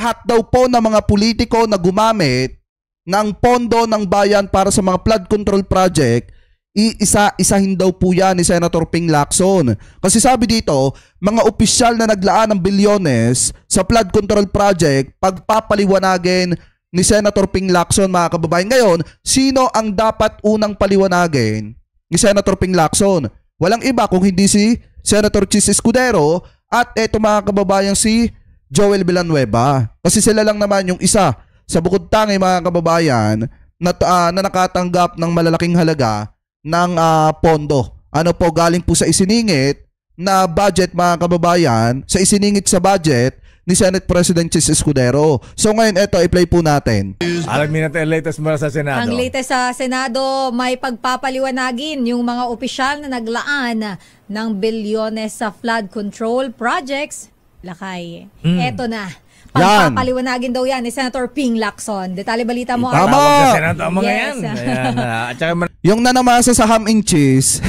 lahat daw po ng mga politiko na gumamit ng pondo ng bayan para sa mga flood control project, isahin daw po yan ni Senator Ping Lacson. Kasi sabi dito, mga opisyal na naglaan ng bilyones sa flood control project, pagpapaliwanagin ni Senator Ping Lacson, mga kababayan. Ngayon, sino ang dapat unang paliwanagin ni Senator Ping Lacson? Walang iba kung hindi si Senator Chis Escudero at eto mga kababayan si Joel Villanueva. Kasi sila lang naman yung isa sa bukod tangi, mga kababayan, na nakatanggap ng malalaking halaga ng pondo. Ano po, galing po sa isiningit na budget, mga kababayan, sa isiningit sa budget ni Senate President Chis Escudero. So ngayon, eto, i-play po natin. Alamin natin ang latest mula sa Senado. Ang latest sa Senado, may pagpapaliwanagin yung mga opisyal na naglaan ng bilyones sa flood control projects. Lakay. Eto na. Pagpapaliwanagin daw yan ni Senator Ping Lacson. Detalye balita mo. Tama! Sa Senado ang mga Yes. yan. Ayan, at saka Yung nanamasa sa ham and cheese,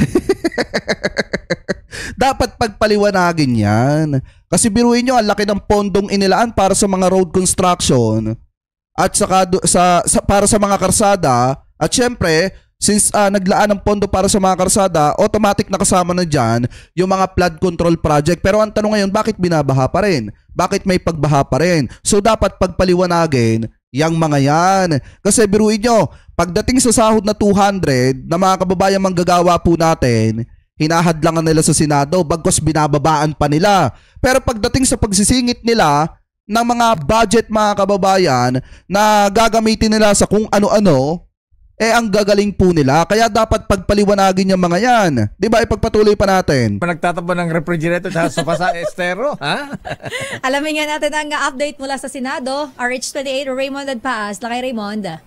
dapat pagpaliwanagin yan. Kasi biruin nyo, ang laki ng pondong inilaan para sa mga road construction at saka para sa mga karsada. At syempre, since naglaan ng pondo para sa mga karsada, automatic na kasama na dyan yung mga flood control project. Pero ang tanong ngayon, bakit binabaha pa rin? Bakit may pagbaha pa rin? So dapat pagpaliwanagin yang mga yan. Kasi biruin nyo, pagdating sa sahod na 200 na mga kababayan manggagawa po natin, hinahadlangan nila sa Senado, bagkos binababaan pa nila. Pero pagdating sa pagsisingit nila ng mga budget, mga kababayan, na gagamitin nila sa kung ano-ano, ang gagaling po nila. Kaya dapat pagpaliwanagin yung mga yan. Di ba? Ipagpatuloy pa natin. nagtataba ng refrigerator sa sofa sa estero. Ha? Alamin nga natin ang update mula sa Senado. RH28, Raymond Adpaas. Lakay Raymond.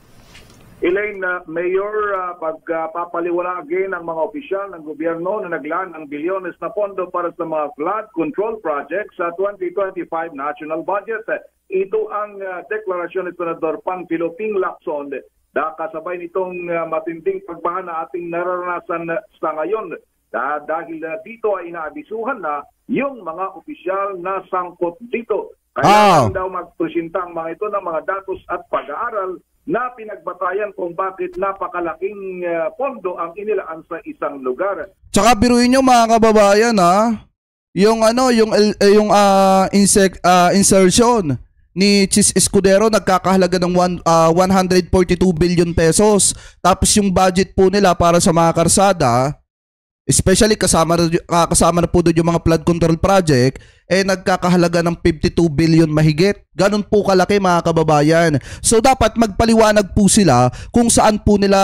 Elaine, Mayor, pagpapaliwanagin ng mga opisyal ng gobyerno na naglaan ng bilyones na pondo para sa mga flood control projects sa 2025 national budget. Ito ang deklarasyon ni Senador Panfilo Ping Lacson na kasabay nitong matinding pagbaha na ating nararanasan sa ngayon. Dahil dito ay inaabisuhan na yung mga opisyal na sangkot dito. Kailangan daw magpresenta ang mga ito ng mga datos at pag-aaral na pinagbatayan kung bakit napakalaking pondo ang inilaan sa isang lugar. Tsaka biruin nyo, mga kababayan, yung insertion ni Chis Escudero nagkakahalaga ng 142 billion pesos. Tapos yung budget po nila para sa mga karsada, especially kasama na po doon yung mga flood control project, nagkakahalaga ng 52 billion mahigit. Ganun po kalaki, mga kababayan. So dapat magpaliwanag po sila kung saan po nila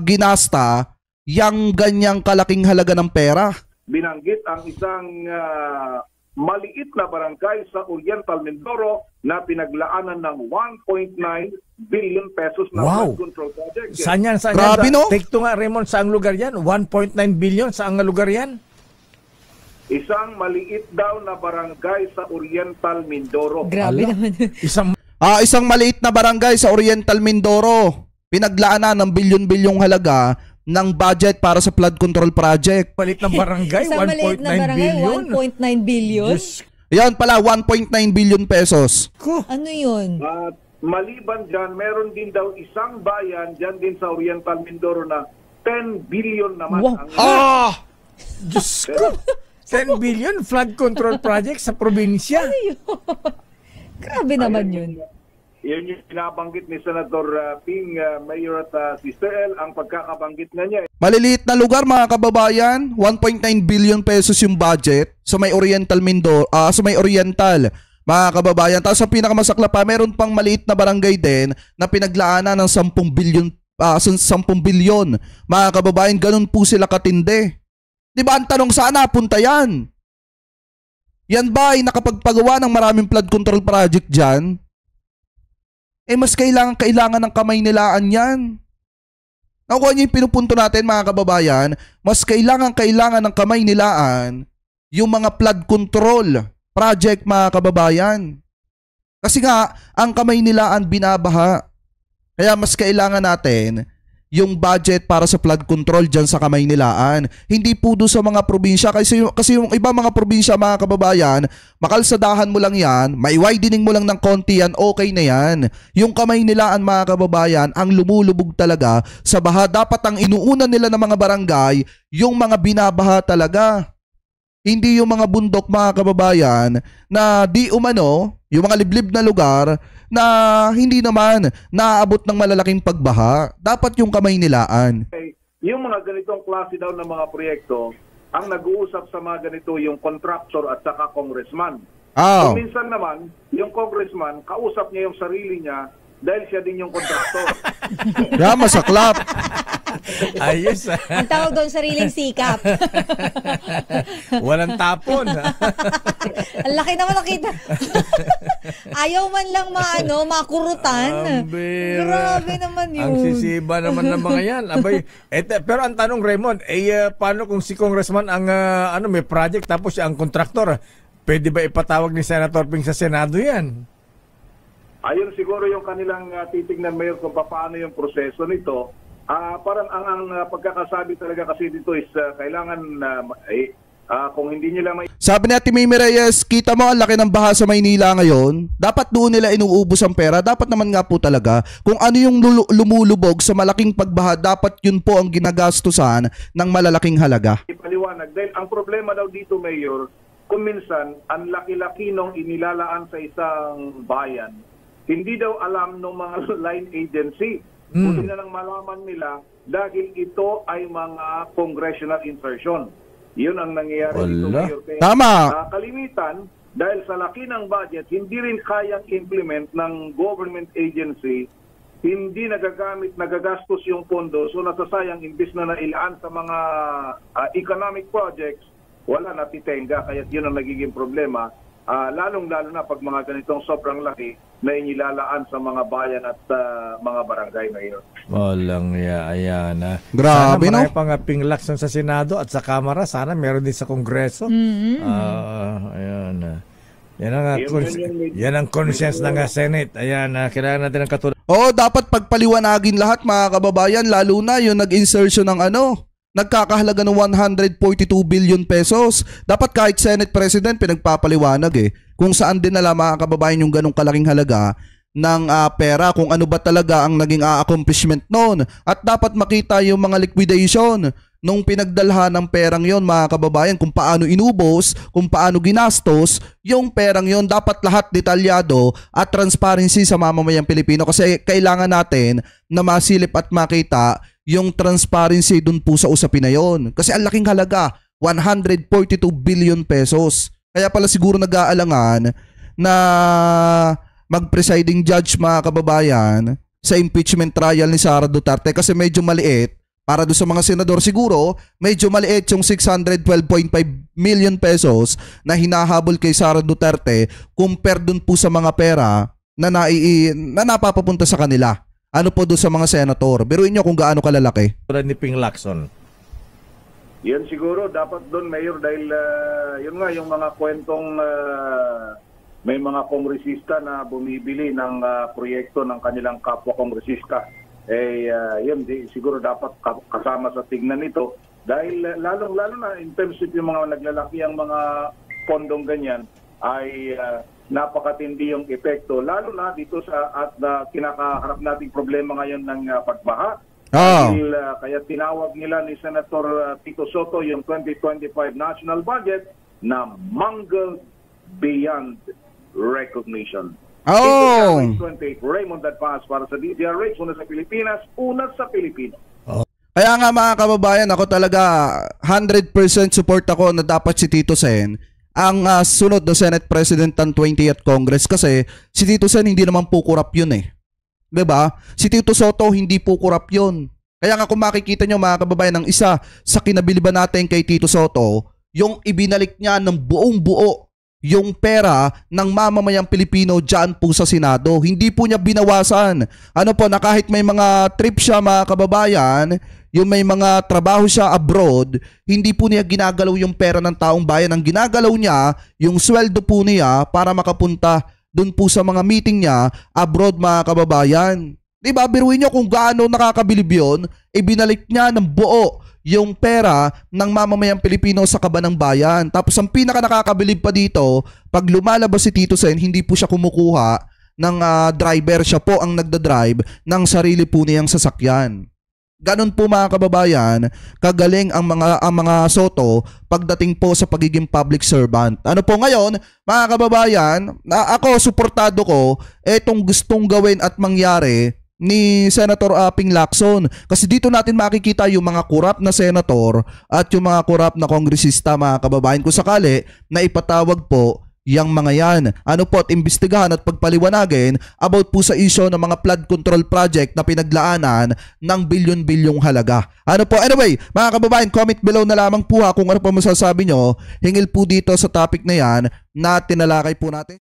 ginasta yung ganyang kalaking halaga ng pera. Binanggit ang isang maliit na barangay sa Oriental Mindoro na pinaglaanan ng 1.9 billion pesos na flood control project. Saan yan? Grabe, no? Take to nga, Raymond, saang lugar yan? 1.9 billion, saang lugar yan? Isang maliit daw na barangay sa Oriental Mindoro. Grabe naman. Isang maliit na barangay sa Oriental Mindoro. Pinaglaanan ng bilyon-bilyong halaga ng budget para sa flood control project. Maliit na barangay, 1.9 billion? 1.9 billion? Yan pala, 1.9 billion pesos. Ano yun? At maliban dyan, meron din daw isang bayan dyan din sa Oriental Mindoro na 10 billion naman. Wow. Diyos ko! 10 billion flood control project sa probinsya. Grabe naman yun. Yan yung pinabanggit ni Senator Ping, Mayor at Sister L, ang pagkakabanggit na niya. Maliliit na lugar, mga kababayan, 1.9 billion pesos yung budget sa may Oriental Mindoro, sa may Oriental, mga kababayan. Tapos sa pinakamasakla pa, meron pang maliit na barangay din na pinaglaanan ng 10 billion, 10 billion. Mga kababayan, ganun po sila katindi. Di ba ang tanong, saan napunta yan? Yan ba ay nakapagpagawa ng maraming flood control project dyan? Mas kailangan ng kamay nilaan yan. Nakuha niyo yung pinupunto natin, mga kababayan, mas kailangan ng kamay nilaan yung mga flood control project, mga kababayan. Kasi nga, ang kamay nilaan binabaha. Kaya mas kailangan natin yung budget para sa flood control dyan sa Kamaynilaan. Hindi po doon sa mga probinsya. Kasi yung iba mga probinsya, mga kababayan, makalsadahan mo lang yan, mai-widening mo lang ng konti yan, okay na yan. Yung Kamaynilaan, mga kababayan, ang lumulubog talaga sa baha. Dapat ang inuunan nila ng mga barangay, yung mga binabaha talaga. Hindi yung mga bundok, mga kababayan, na di umano, yung mga liblib na lugar, na hindi naman naaabot ng malalaking pagbaha. Dapat yung Kamaynilaan. Okay. Yung mga ganitong klase daw ng mga proyekto, ang nag-uusap sa mga ganito yung contractor at saka congressman. Oh. So, minsan naman, yung congressman, kausap niya yung sarili niya dahil siya din yung contractor. Yeah, masaklap. Ayos. Ang tawag doon, sariling sikap. Walang tapon. Ang laki naman nakita. Ayaw man lang makurutan. Grabe naman yun. Ang sisiba naman ng mga yan. Abay, pero ang tanong, Raymond, paano kung si congressman ang may project tapos siya ang kontraktor? Pwede ba ipatawag ni Senator Ping sa Senado yan? Ayun siguro yung kanilang titignan, Mayor, kung paano yung proseso nito. Parang ang pagkakasabi talaga kasi dito is kailangan kung hindi nila may... Sabi ni Ate Mimi Reyes, kita mo ang laki ng baha sa Maynila ngayon. Dapat doon nila inuubos ang pera. Dapat naman nga po talaga kung ano yung lumulubog sa malaking pagbaha, dapat yun po ang ginagastusan ng malalaking halaga. Ipaliwanag. Dahil ang problema daw dito, Mayor, kung minsan ang laki-laki nung inilalaan sa isang bayan, hindi daw alam ng mga line agency. Buti na lang malaman nila dahil ito ay mga congressional insertion. Yun ang nangyayari dito, Mayor. Tama. Kalimitan, dahil sa laki ng budget, hindi rin kayang implement ng government agency, hindi nagagastos yung pondo, so nasasayang imbis na nailaan sa mga economic projects, wala natitenga, kaya yun ang nagiging problema. Lalong-lalo na pag mga ganitong sobrang laki na inilalaan sa mga bayan at mga barangay ngayon. Walang ayan. Grabe, sana no? marami pang pinglakson sa Senado at sa Kamara. Sana meron din sa Kongreso. Ayan. Yan ang conscience ng Senate. Ayan, kailangan natin ng katulad. Oo, dapat pagpaliwanagin lahat, mga kababayan, lalo na yung nag-insertion ng nagkakahalaga ng 142 billion pesos. Dapat kahit Senate President pinagpapaliwanag kung saan din nila, mga kababayan, yung ganong kalaking halaga ng pera, kung ano ba talaga ang naging accomplishment noon. At dapat makita yung mga liquidation nung pinagdalhan ng perang yon, mga kababayan, kung paano inubos, kung paano ginastos yung perang yon. Dapat lahat detalyado at transparency sa mamamayang Pilipino, kasi kailangan natin na masilip at makita yung transparency dun po sa usapin na yon. Kasi ang laking halaga, 142 billion pesos. Kaya pala siguro nag-aalangan na mag-presiding judge, mga kababayan, sa impeachment trial ni Sara Duterte, kasi medyo maliit. Para doon sa mga senador siguro, medyo maliit yung 612.5 million pesos na hinahabol kay Sara Duterte compare dun po sa mga pera na napapapunta sa kanila. Ano po doon sa mga senator? Biruin nyo kung gaano kalalaki. Ni Ping Lacson. Yan siguro, dapat doon, Mayor, dahil yun nga, yung mga kwentong may mga kongresista na bumibili ng proyekto ng kanilang kapwa kongresista. Yun, siguro dapat kasama sa tignan nito. Dahil lalong-lalo na in terms of yung mga naglalaki ang mga pondong ganyan, ay napakatindi yung epekto, lalo na dito sa kinakaharap nating problema ngayon ng pagbaha. Dahil, kaya tinawag nila ni Senator Tito Soto yung 2025 national budget na mangled beyond recognition. Oh! 28, Raymond Advance para sa DZRH, una sa Pilipinas, una sa Pilipino. Kaya nga, mga kababayan, ako talaga 100% support ako na dapat si Tito Sen ang sunod na Senate President ng 20th Congress, kasi si Tito Sen hindi naman po kurap yun Diba? Si Tito Soto hindi po kurap yun. Kaya nga kung makikita nyo, mga kababayan, ng isa sa kinabiliban natin kay Tito Soto, yung ibinalik niya ng buong buo yung pera ng mamamayang Pilipino dyan po sa Senado. Hindi po niya binawasan. Ano po, na kahit may mga trip siya, mga kababayan, yung may mga trabaho siya abroad, hindi po niya ginagalaw yung pera ng taong bayan. Ang ginagalaw niya, yung sweldo po niya para makapunta dun po sa mga meeting niya abroad, mga kababayan. Diba? Biruin nyo kung gaano nakakabilib yun, ibinalik niya ng buo yung pera ng mamamayang Pilipino sa kaban ng bayan. Tapos ang pinaka nakakabilib pa dito, pag lumalabas si Tito Sen, hindi po siya kumukuha ng driver. Siya po ang nagdadrive ng sarili po niyang sasakyan. Ganon po mga kababayan, kagaling ang mga Soto pagdating po sa pagiging public servant. Ano po ngayon, mga kababayan, ako suportado ko etong gustong gawin at mangyari ni Senator Ping Lacson. Kasi dito natin makikita yung mga korap na senator at yung mga korap na kongresista, mga kababayan. Kung sakali na ipatawag po yang mga yan, ano po, at imbestigahan at pagpaliwanagin about po sa issue ng mga flood control project na pinaglaanan ng bilyon-bilyong halaga. Ano po, anyway, mga kababayan, comment below na lamang po kung ano po masasabi nyo hingil po dito sa topic na yan na tinalakay po natin.